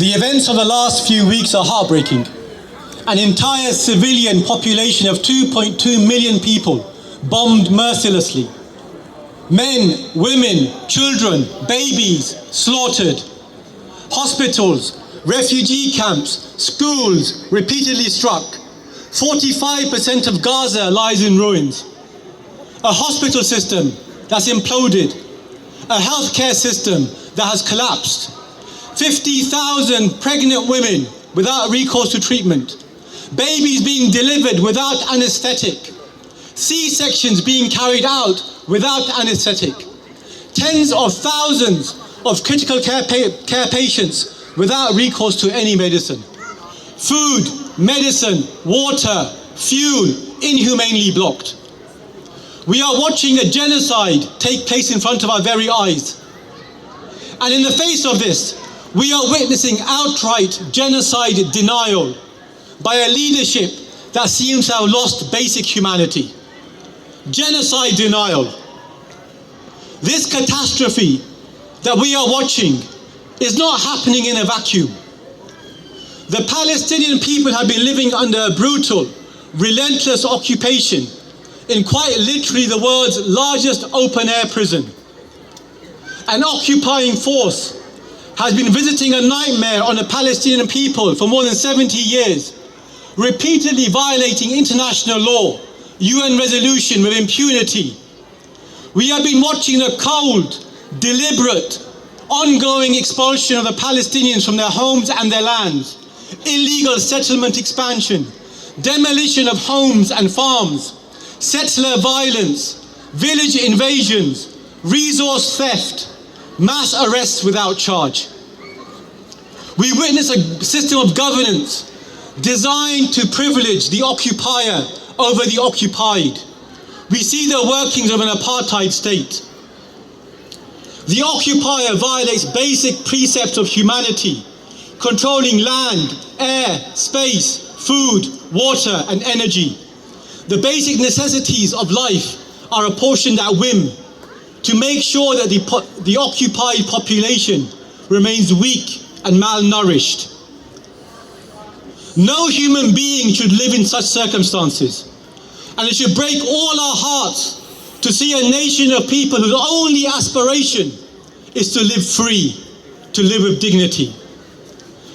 The events of the last few weeks are heartbreaking. An entire civilian population of 2.2 million people bombed mercilessly. Men, women, children, babies slaughtered. Hospitals, refugee camps, schools repeatedly struck. 45% of Gaza lies in ruins. A hospital system that's imploded. A healthcare system that has collapsed. 50,000 pregnant women without recourse to treatment. Babies being delivered without anesthetic. C-sections being carried out without anesthetic. Tens of thousands of critical care patients without recourse to any medicine. Food, medicine, water, fuel inhumanely blocked. We are watching a genocide take place in front of our very eyes. And in the face of this, we are witnessing outright genocide denial by a leadership that seems to have lost basic humanity. Genocide denial. This catastrophe that we are watching is not happening in a vacuum. The Palestinian people have been living under a brutal, relentless occupation in quite literally the world's largest open-air prison. An occupying force has been visiting a nightmare on the Palestinian people for more than 70 years, repeatedly violating international law, UN resolution with impunity. We have been watching the cold, deliberate, ongoing expulsion of the Palestinians from their homes and their lands, illegal settlement expansion, demolition of homes and farms, settler violence, village invasions, resource theft, mass arrests without charge. We witness a system of governance designed to privilege the occupier over the occupied. We see the workings of an apartheid state. The occupier violates basic precepts of humanity, controlling land, air, space, food, water, and energy. The basic necessities of life are apportioned at whim to make sure that the occupied population remains weak and malnourished. No human being should live in such circumstances, and it should break all our hearts to see a nation of people whose only aspiration is to live free, to live with dignity.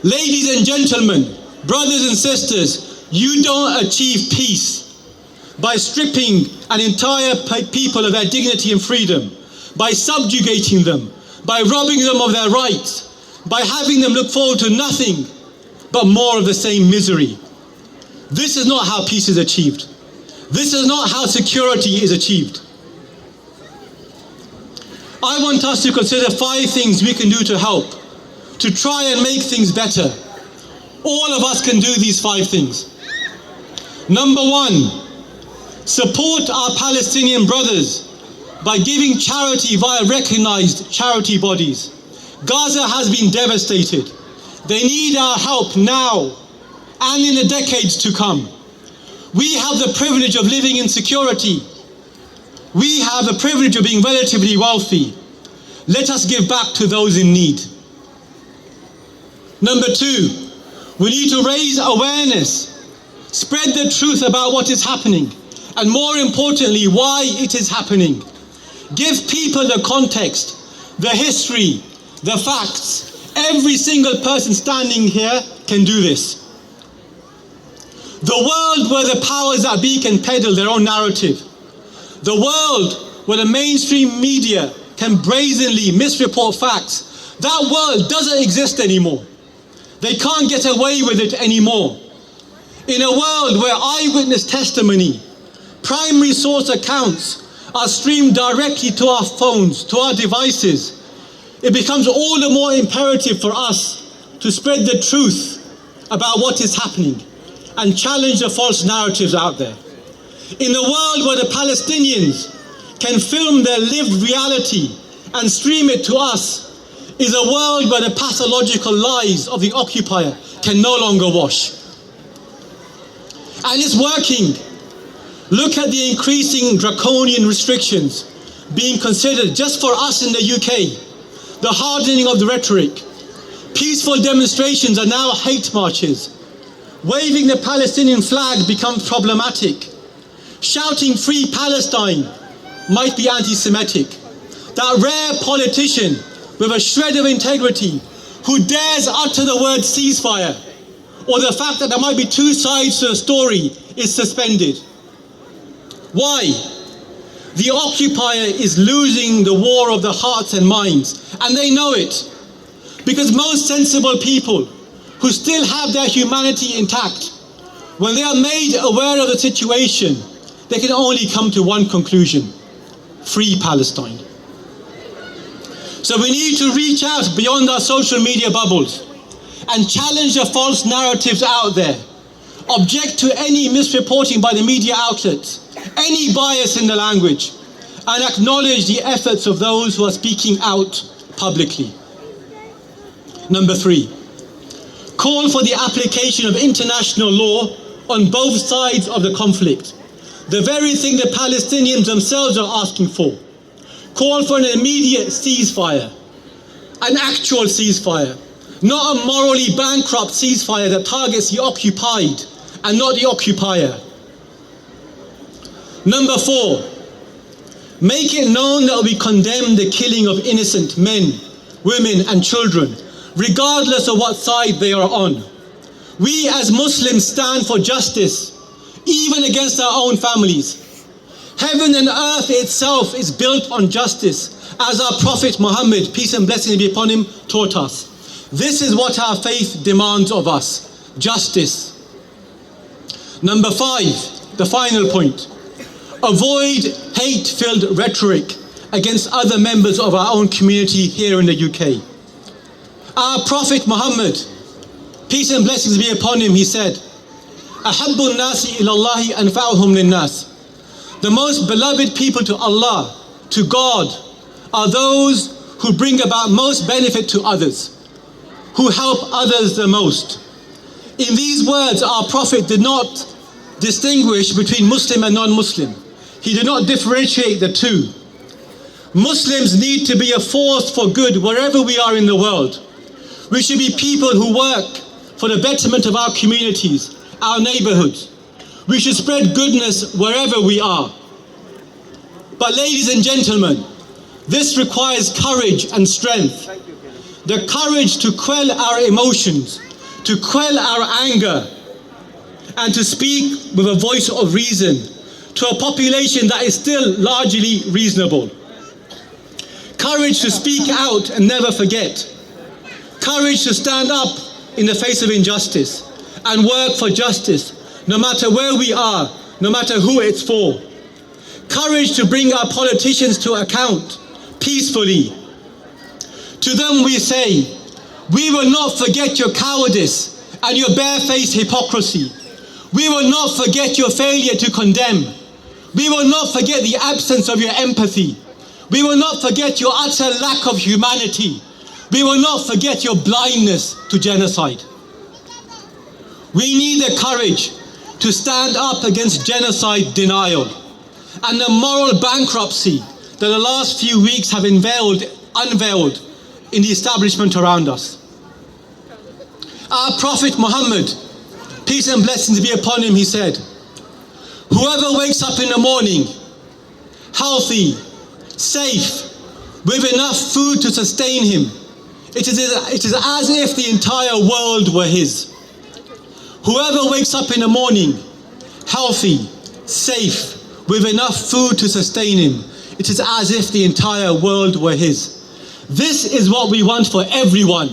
Ladies and gentlemen, brothers and sisters, you don't achieve peace by stripping an entire people of their dignity and freedom, by subjugating them, by robbing them of their rights, by having them look forward to nothing but more of the same misery. This is not how peace is achieved. This is not how security is achieved. I want us to consider 5 things we can do to help, to try and make things better. All of us can do these 5 things. Number 1, support our Palestinian brothers by giving charity via recognized charity bodies. Gaza has been devastated. They need our help now and in the decades to come. We have the privilege of living in security. We have the privilege of being relatively wealthy. Let us give back to those in need. Number 2, we need to raise awareness, spread the truth about what is happening, and more importantly, why it is happening. Give people the context, the history, the facts. Every single person standing here can do this. The world where the powers that be can peddle their own narrative. The world where the mainstream media can brazenly misreport facts. That world doesn't exist anymore. They can't get away with it anymore. In a world where eyewitness testimony, primary source accounts are streamed directly to our phones, to our devices, it becomes all the more imperative for us to spread the truth about what is happening and challenge the false narratives out there. In a world where the Palestinians can film their lived reality and stream it to us, is a world where the pathological lies of the occupier can no longer wash. And it's working. Look at the increasing draconian restrictions being considered just for us in the UK, the hardening of the rhetoric, Peaceful demonstrations are now hate marches. Waving the Palestinian flag becomes problematic. Shouting "Free Palestine" might be anti-Semitic. That rare politician with a shred of integrity who dares utter the word ceasefire, or the fact that there might be two sides to a story, is suspended. Why? The occupier is losing the war of the hearts and minds, and they know it. Because most sensible people who still have their humanity intact, when they are made aware of the situation, they can only come to one conclusion: free Palestine. So we need to reach out beyond our social media bubbles and challenge the false narratives out there. Object to any misreporting by the media outlets, any bias in the language, and acknowledge the efforts of those who are speaking out publicly. Number 3, call for the application of international law on both sides of the conflict. The very thing the Palestinians themselves are asking for. Call for an immediate ceasefire, an actual ceasefire, not a morally bankrupt ceasefire that targets the occupied and not the occupier. Number 4, make it known that we condemn the killing of innocent men, women and children, regardless of what side they are on. We as Muslims stand for justice, even against our own families. Heaven and earth itself is built on justice, as our Prophet Muhammad, peace and blessings be upon him, taught us. This is what our faith demands of us: justice. Number 5, the final point. Avoid hate-filled rhetoric against other members of our own community here in the UK. Our Prophet Muhammad, peace and blessings be upon him, he said, "Ahabbu an-nasi ila Allahi anfa'uhum lin-nas." The most beloved people to Allah, to God, are those who bring about most benefit to others, who help others the most. In these words, our Prophet did not distinguish between Muslim and non-Muslim. He did not differentiate the two. Muslims need to be a force for good wherever we are in the world. We should be people who work for the betterment of our communities, our neighborhoods. We should spread goodness wherever we are. But ladies and gentlemen, this requires courage and strength. The courage to quell our emotions, to quell our anger, and to speak with a voice of reason to a population that is still largely reasonable. Courage to speak out and never forget. Courage to stand up in the face of injustice and work for justice, no matter where we are, no matter who it's for. Courage to bring our politicians to account peacefully. To them we say, we will not forget your cowardice and your barefaced hypocrisy. We will not forget your failure to condemn. We will not forget the absence of your empathy. We will not forget your utter lack of humanity. We will not forget your blindness to genocide. We need the courage to stand up against genocide denial and the moral bankruptcy that the last few weeks have unveiled in the establishment around us. Our Prophet Muhammad, peace and blessings be upon him, he said, "Whoever wakes up in the morning, healthy, safe, with enough food to sustain him, it is as if the entire world were his." Whoever wakes up in the morning, healthy, safe, with enough food to sustain him, it is as if the entire world were his. This is what we want for everyone: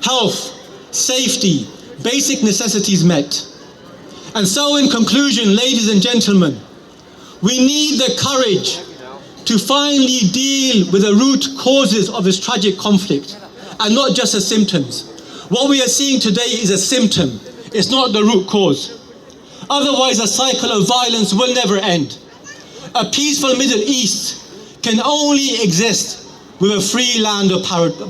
health, safety, basic necessities met. And so in conclusion, ladies and gentlemen, we need the courage to finally deal with the root causes of this tragic conflict and not just the symptoms. What we are seeing today is a symptom. It's not the root cause. Otherwise, a cycle of violence will never end. A peaceful Middle East can only exist with a free land of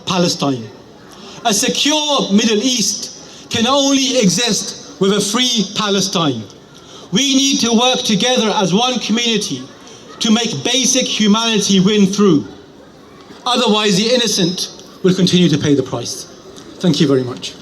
Palestine. A secure Middle East can only exist with a free Palestine. We need to work together as one community to make basic humanity win through. Otherwise, the innocent will continue to pay the price. Thank you very much.